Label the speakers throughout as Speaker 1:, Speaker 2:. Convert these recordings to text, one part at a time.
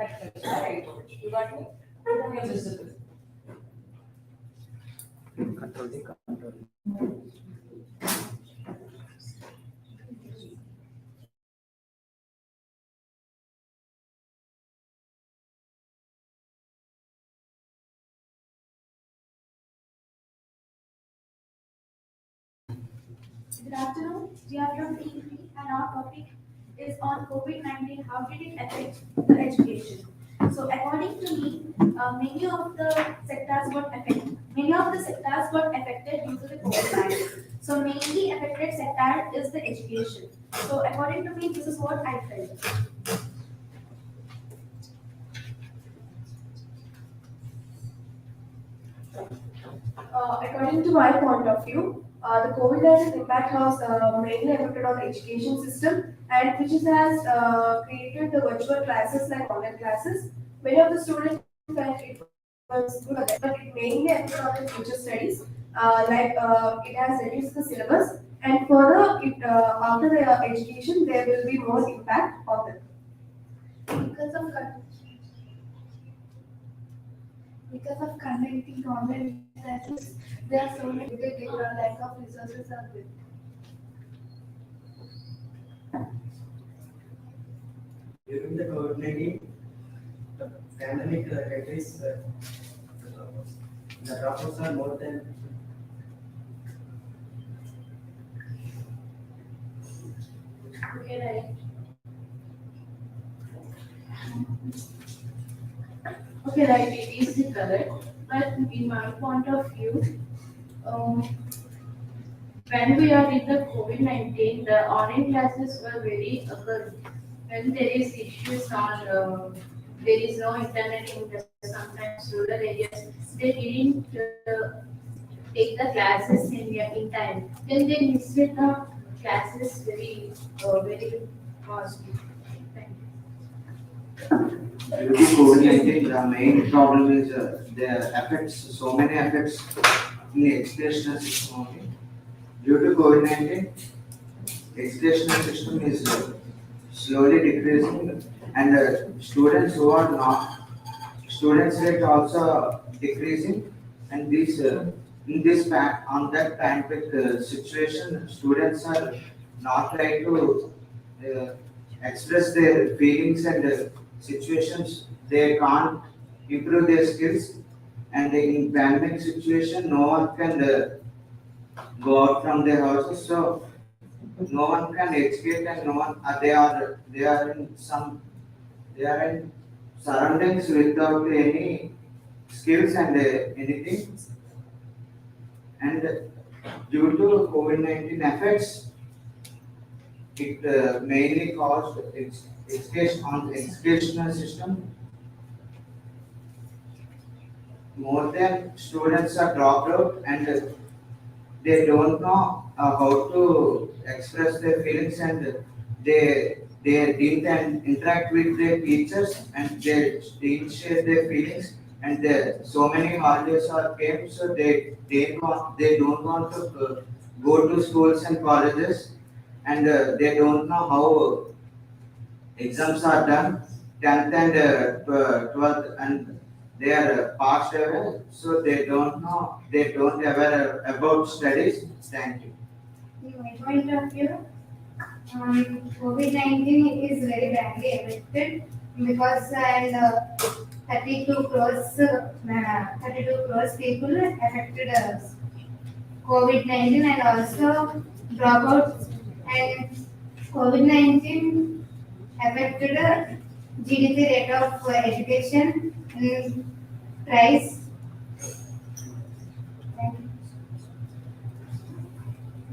Speaker 1: Right. You got me? Yes.
Speaker 2: Control the control.
Speaker 3: Good afternoon. We are from TV and our topic is on COVID-19. How did it affect the education? So according to me, many of the sectors got affected due to the COVID-19. So mainly affected sector is the education. So according to me, this is what I felt.
Speaker 4: According to my point of view, the COVID-19 impact has mainly affected on the education system and has created the virtual classes like online classes. Many of the students felt it was good, but it mainly affected on the future studies. It has reduced the syllabus, and further, after the education, there will be more impact on them.
Speaker 3: Because of because of conducting online classes, there are so many lack of resources are there.
Speaker 2: During the COVID-19 the pandemic countries, the dropouts are more than
Speaker 3: Okay, right. Okay, right, it is correct. But in my point of view, um, when we are in the COVID-19, the online classes were very good. When there is issues on, there is no internet in the sometimes rural areas, they didn't take the classes in time. Then they missed the classes very costly. Thank you.
Speaker 5: Due to COVID-19, the main problem is there affects so many effects in the educational system only. Due to COVID-19, educational system is slowly decreasing, and students who are not students rate also decreasing, and this in this on that pandemic situation, students are not trying to uh, express their feelings and situations. They can't improve their skills, and in pandemic situation, no one can go out from their houses. So no one can educate, and no one they are in some they are in surroundings without any skills and anything. And due to COVID-19 effects, it mainly caused education on the educational system. More than students are dropped out, and they don't know how to express their feelings, and they didn't interact with their teachers, and they didn't share their feelings, and so many holidays are came, so they don't want to go to schools and colleges, and they don't know how exams are done, 10th and 12th, and they are passed away, so they don't know, they don't aware about studies. Thank you.
Speaker 3: In my point of view, COVID-19 is very badly affected because 32 crores people affected COVID-19 and also dropouts, and COVID-19 affected GDP rate of education price. Thank you.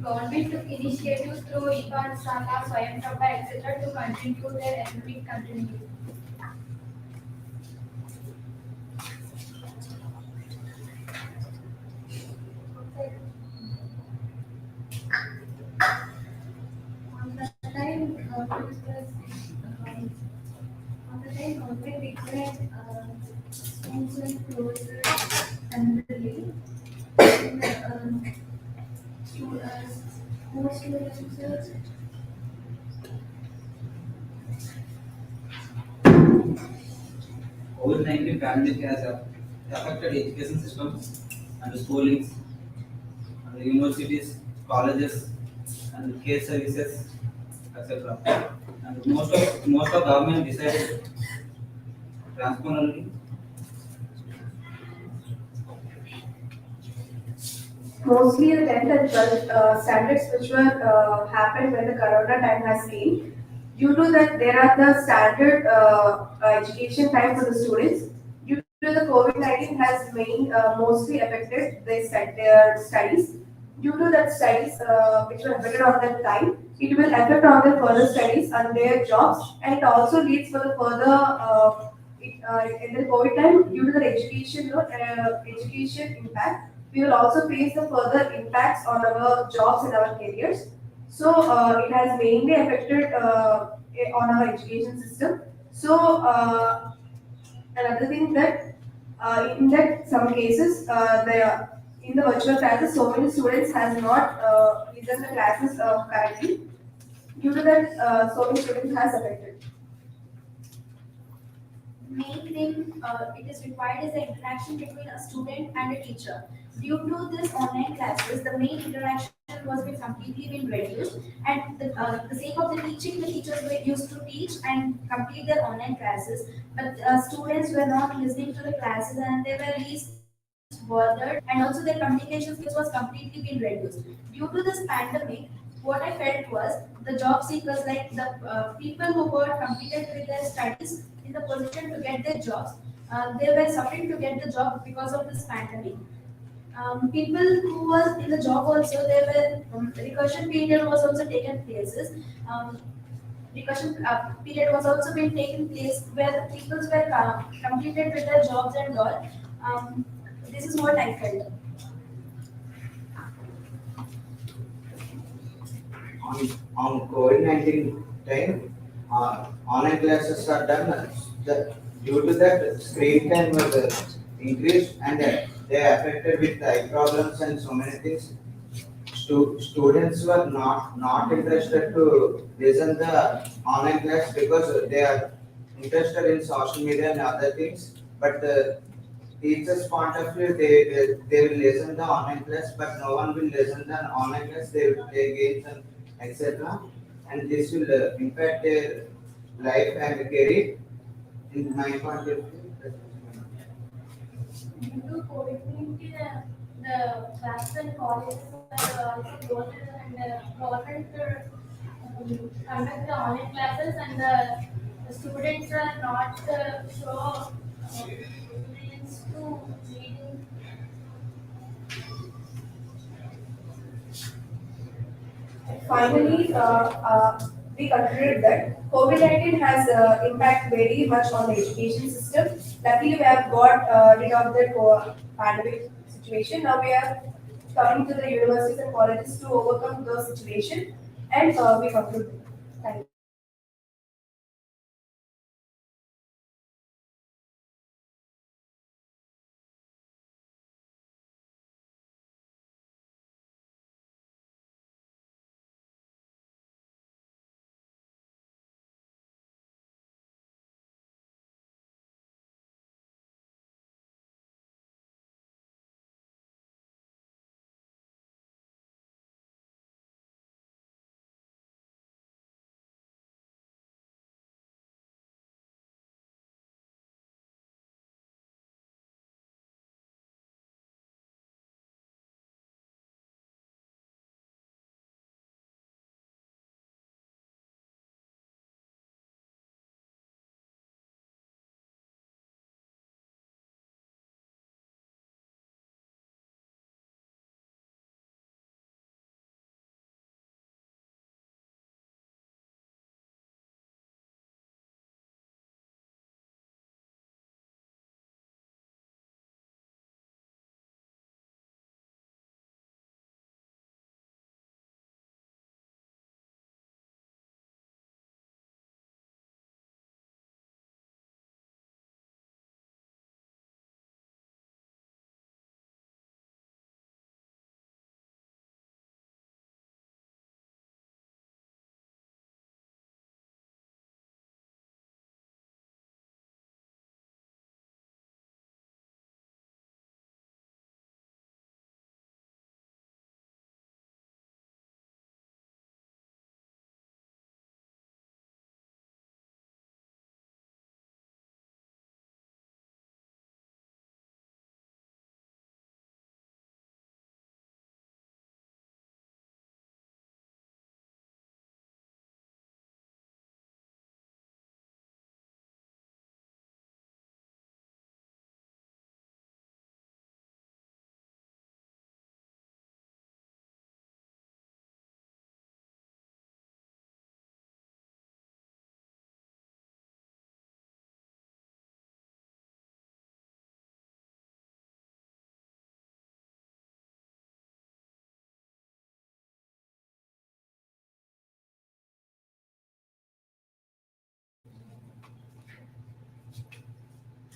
Speaker 3: Government took initiatives through Ipan Sana, Swayam Prabha, etc. to continue their economic continuity. On the time, government declared schools were closed temporarily. And, school students
Speaker 6: COVID-19 pandemic has affected education systems and schoolings and universities, colleges, and care services, etc. And most of government decided transparently.
Speaker 4: Mostly the 10th and 12th standards which were happened when the corona time has came. Due to that, there are the standard education time for the students. Due to the COVID-19 has mostly affected their studies. Due to that studies which were affected on that time, it will affect on their further studies and their jobs, and it also leads for the further in the COVID time due to the education impact. We will also face the further impacts on our jobs and our careers. So it has mainly affected on our education system. So another thing that in that some cases the in the virtual classes so many students has not listened the classes correctly. Due to that, so many students has affected.
Speaker 7: Main thing it is required is the interaction between a student and a teacher. Due to this online classes, the main interaction was been completely been reduced, and the sake of the teaching, the teachers were used to teach and complete their online classes, but students were not listening to the classes and they were least bothered, and also their communication skills was completely been reduced. Due to this pandemic, what I felt was the job seekers, like the people who were completed with their studies in the position to get their jobs, they were suffering to get the job because of this pandemic. People who was in the job also, there were recursion period was also taken places. Recursion period was also been taken place where the people were completed with their jobs and all. This is what I felt.
Speaker 5: On COVID-19 time, online classes are done. Due to that, screen time was increased and they affected with eye problems and so many things. Students were not interested to listen the online class because they are interested in social media and other things. But the teachers' point of view, they will listen the online class, but no one will listen the online class. They will play games and etc. And this will impact their life and career. In my point of view,
Speaker 3: Due to COVID-19, the classes and colleges were also closed, and government conduct the online classes, and the students are not show willingness to reading.
Speaker 4: Finally, we concluded that COVID-19 has impact very much on the education system. Luckily, we have got rid of the pandemic situation. Now we are coming to the universities and colleges to overcome the situation, and we conclude. Thank you.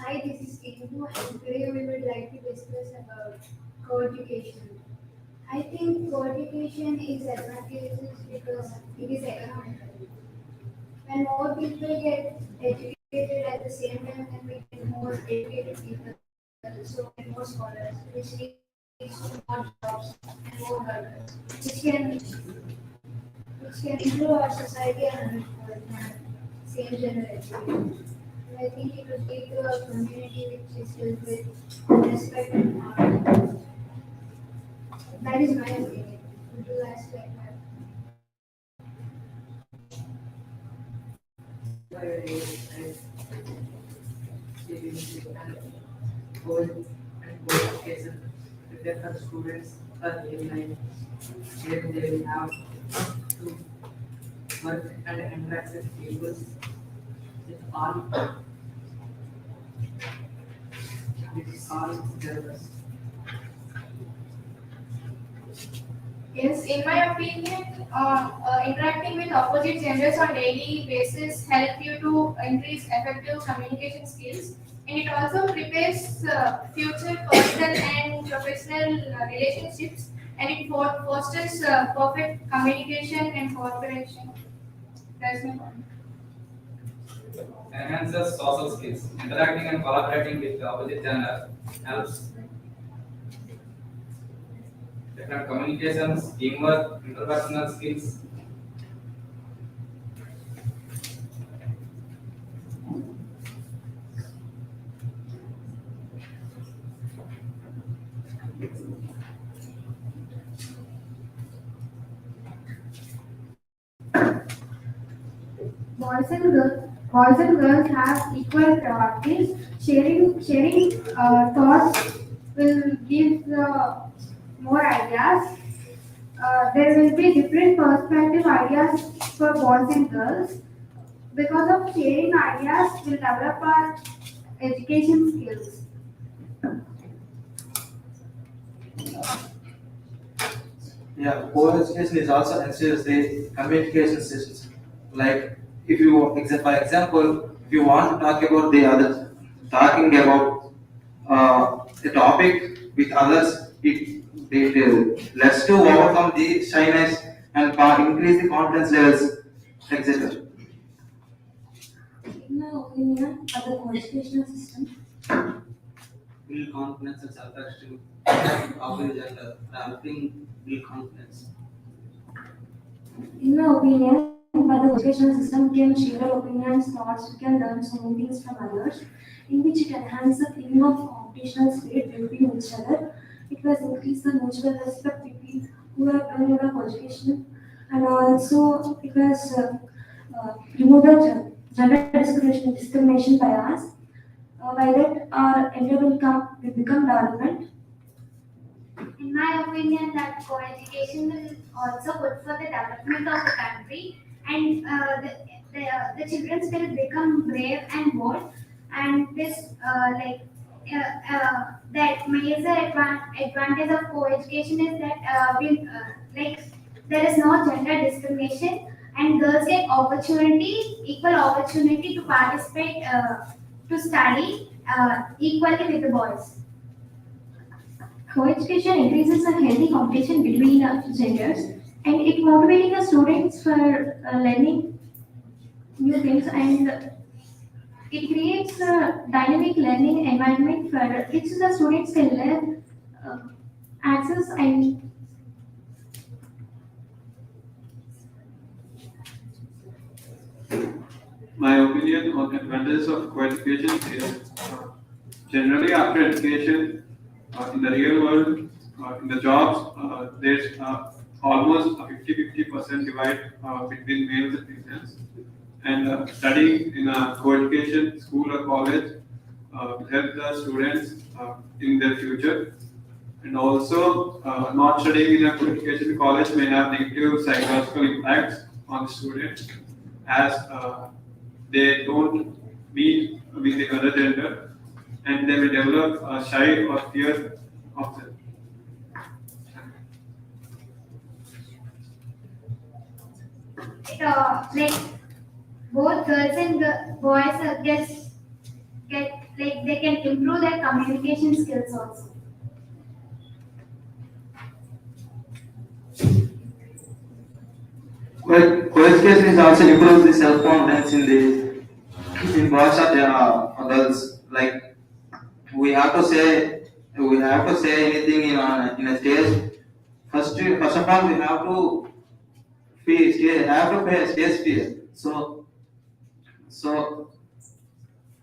Speaker 8: Hi, this is Kingu, and today we would like to discuss about co-education. I think co-education is advantageous because it is economical. When more people get educated at the same time, then we get more educated people, so we get more scholars, which leads to more jobs and more workers, which can improve our society and same general education. And I think it would lead to a community which is filled with respect and harmony. That is my opinion. Would you guys like that?
Speaker 2: Goal and qualification prepare for students for real life where they will have to work and interact with people with all genders.
Speaker 3: Yes, in my opinion, interacting with opposite genders on daily basis help you to increase effective communication skills, and it also prepares future personal and professional relationships, and it fosters perfect communication and cooperation. That's my point.
Speaker 6: Enhances social skills. Interacting and collaborating with the opposite gender helps different communications, teamwork, interpersonal skills.
Speaker 8: Boys and girls have equal priorities. Sharing thoughts will give more ideas. There will be different perspective ideas for boys and girls. Because of sharing ideas, we'll develop our education skills.
Speaker 9: Yeah, co-education is also ensures the communication systems. Like if you, for example, if you want to talk about the other, talking about a topic with others, it lets to overcome the shyness and increase the confidence levels, etc.
Speaker 1: In my opinion, for the educational system,
Speaker 6: Build confidence and self-esteem. Opposite gender. Developing build confidence.
Speaker 1: in my opinion, but the educational system can share our opinions, thoughts, we can learn so many things from others, in which it enhances the feeling of computational spirit between each other. It was increase the mutual respect between who are doing the education, and also it was remove the gender discrimination bias. By that, our India will become development.
Speaker 7: In my opinion, that co-education will also good for the development of the country, and the children will become brave and bold, and this that major advantage of co-education is that there is no gender discrimination, and girls get equal opportunity to participate, to study equally with the boys.
Speaker 8: Co-education increases a healthy competition between genders and it motivating the students for learning new things and it creates a dynamic learning environment for which the students can learn uh, access and
Speaker 10: My opinion on the advantages of co-education is generally after education in the real world, in the jobs, there's almost a 50-50% divide between males and females. And studying in a co-education school or college will help the students in their future. And also, not studying in a co-education college may have negative psychological impacts on the students as they don't meet with the other gender and they will develop a shy or fear of them.
Speaker 7: Like both girls and boys get like they can improve their communication skills also.
Speaker 9: Co-education is also improves the self-confidence in boys or adults. Like we have to say anything in a stage. First of all, we have to pay stage fear. So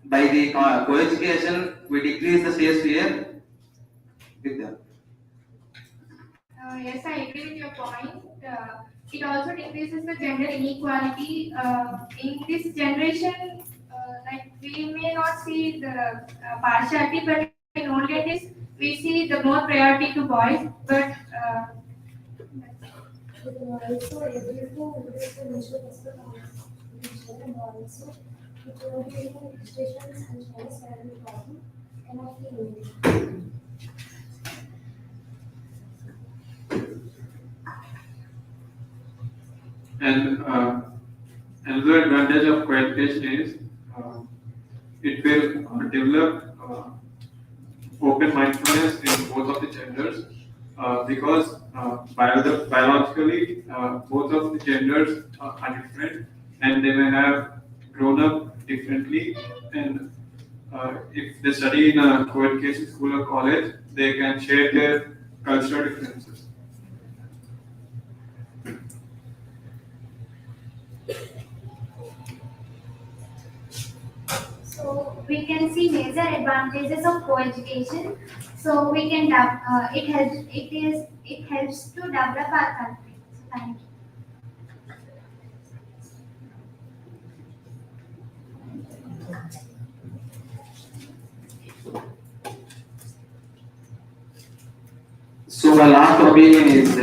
Speaker 9: by the co-education, we decrease the stage fear with them.
Speaker 3: Yes, I agree with your point. It also decreases the gender inequality. In this generation, like we may not see the partiality, but in olden days, we see the more priority to boys. But
Speaker 1: They can also able to reduce the mutual respect on each other and also improving registrations and Chinese family problem cannot be eliminated.
Speaker 10: And another advantage of co-education is it will develop open mindfulness in both of the genders because biologically both of the genders are different and they may have grown up differently and if they study in a co-education school or college they can share their cultural differences.
Speaker 7: So we can see major advantages of co-education. So we can it helps to develop our country. So thank you.
Speaker 9: So my last opinion is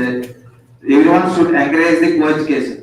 Speaker 9: everyone should encourage the co-education.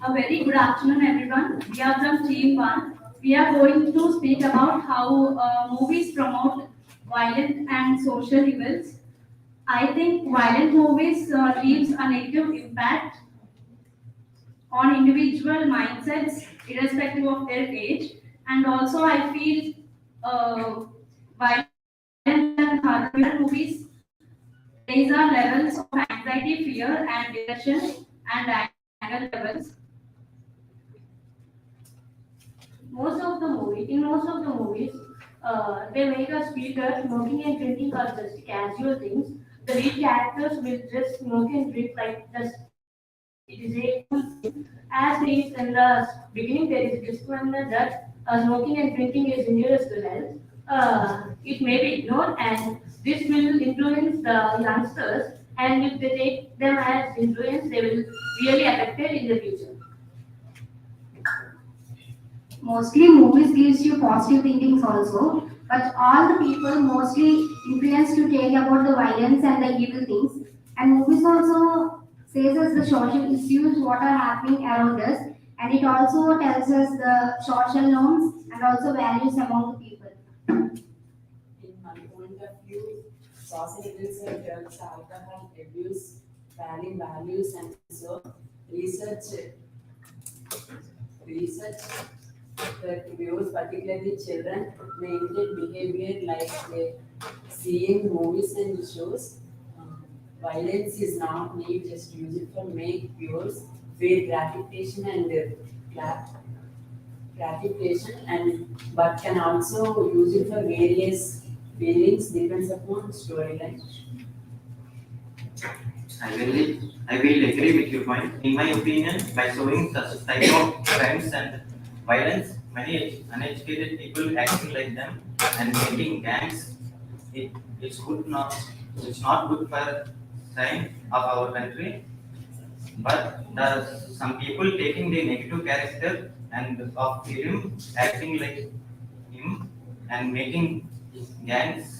Speaker 11: A very good afternoon, everyone. We are from Team One. We are going to speak about how movies promote violent and social evils. I think violent movies leaves a negative impact on individual mindsets, irrespective of their age. And also, I feel violent and horror movies raise our levels of anxiety, fear, and depression and anger levels. Most of the movies, they make us feel that smoking and drinking are just casual things. The lead characters will just smoke and drink like just it is a cool thing. As it is in the beginning, there is a disclaimer that smoking and drinking is injurious to health. It may be ignored, and this will influence the youngsters. And if they take them as influence, they will really affected in the future.
Speaker 1: Mostly movies gives you positive thinkings also, but all the people mostly influenced to take about the violence and the evil things. And movies also says us the social issues what are happening around us, and it also tells us the social norms and also values among the people.
Speaker 12: In my point of view, social evils like drugs, alcohol abuse,
Speaker 2: values, and so research research that views, particularly children, maintain behavior like seeing movies and shows. Violence is not need just use it for make viewers feel gratification and gratification, and but can also use it for various feelings depends upon storyline.
Speaker 12: I will agree with your point. In my opinion, by showing such type of crimes and violence, many uneducated people acting like them and making gangs, it, it's not good for sign of our country. But some people taking the negative character and of film, acting like him and making gangs.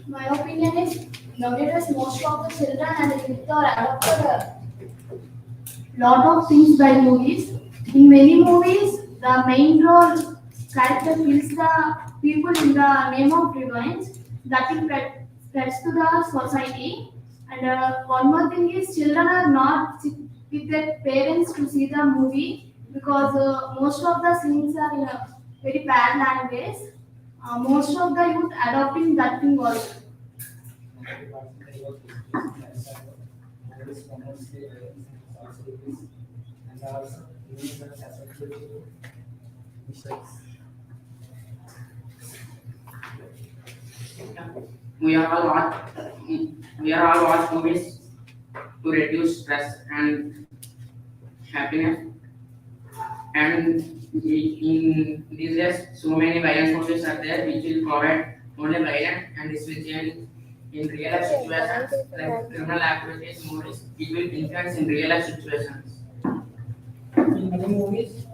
Speaker 3: My opinion is nowadays most of the children and the youth are adopted a lot of things by movies. In many movies, the main role character kills the people in the name of revenge. That will spreads to the society. And one more thing is children are not sit with their parents to see the movie because most of the scenes are in a very bad language. Most of the youth adopting that thing also.
Speaker 2: We are all watch, we are all watch movies to reduce stress and happiness. And in these days, so many violence movies are there which will provide only violence and this will change in real life situations like criminal activities movies. It will influence in real life situations.
Speaker 13: In many movies,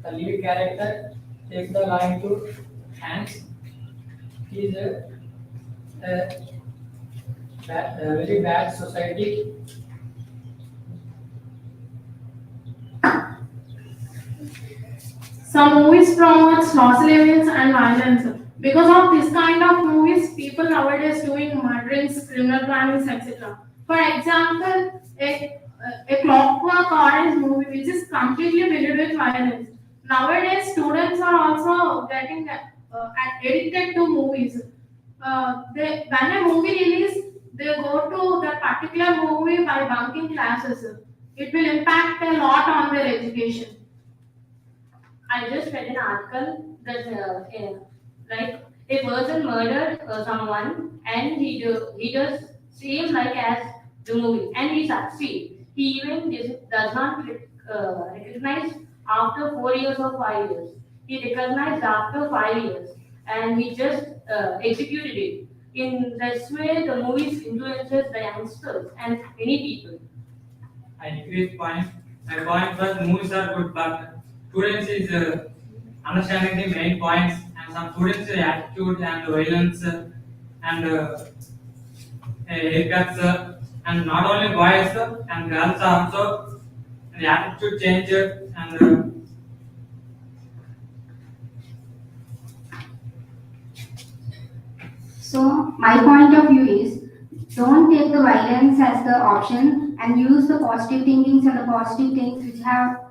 Speaker 13: the lead character takes the law into hands. He is a very bad society.
Speaker 3: Some movies promote social events and violence. Because of this kind of movies, people nowadays doing murderings, criminal plannings, etc. For example, a Clockwork Orange movie which is completely filled with violence. Nowadays, students are also getting addicted to movies. When a movie release, they go to that particular movie by bunking classes. It will impact a lot on their education. I just read an article that like a person murdered someone and he does same like as the movie and he succeed. He even does not recognize after 4 years or 5 years. He recognized after 5 years and he just executed it. In this way, the movies influences the youngsters and many people.
Speaker 6: I agree with point. My point was movies are good, but students is understanding the main points, and some students attitude and violence and haircuts, and not only boys and girls also the attitude change and
Speaker 8: So my point of view is don't take the violence as the option and use the positive thinkings and the positive things which have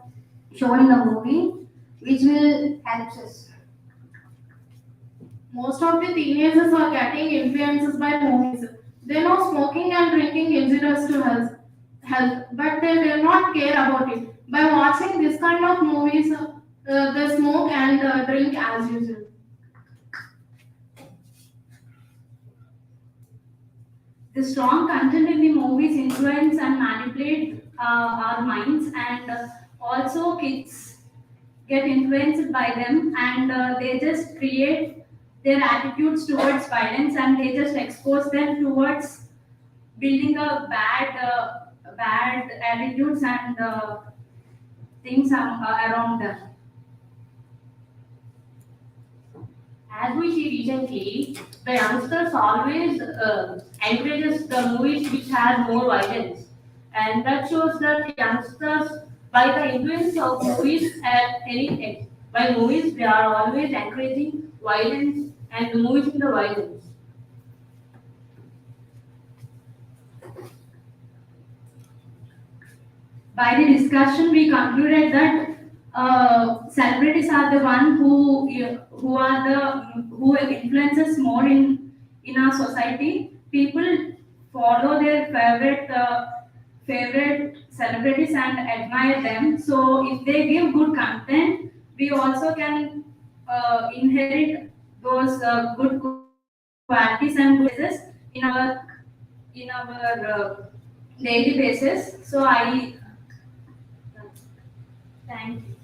Speaker 8: shown in the movie, which will help us.
Speaker 3: Most of the teenagers are getting influences by movies. They know smoking and drinking injurious to health, but they will not care about it. By watching this kind of movies, they smoke and drink as usual.
Speaker 11: The strong content in the movies influence and manipulate our minds, and also kids get influenced by them, and they just create their attitudes towards violence, and they just expose them towards building a bad attitudes and things around them. As we see recently, the youngsters always encourages the movies which has more violence, and that shows that youngsters, by the influence of movies at any age, by movies they are always encouraging violence and the movies in the violence. by the discussion, we concluded that celebrities are the one who are the who influences more in our society. People follow their favorite celebrities and admire them. So if they give good content, we also can inherit those good qualities and good basis in our daily basis. So I thank you.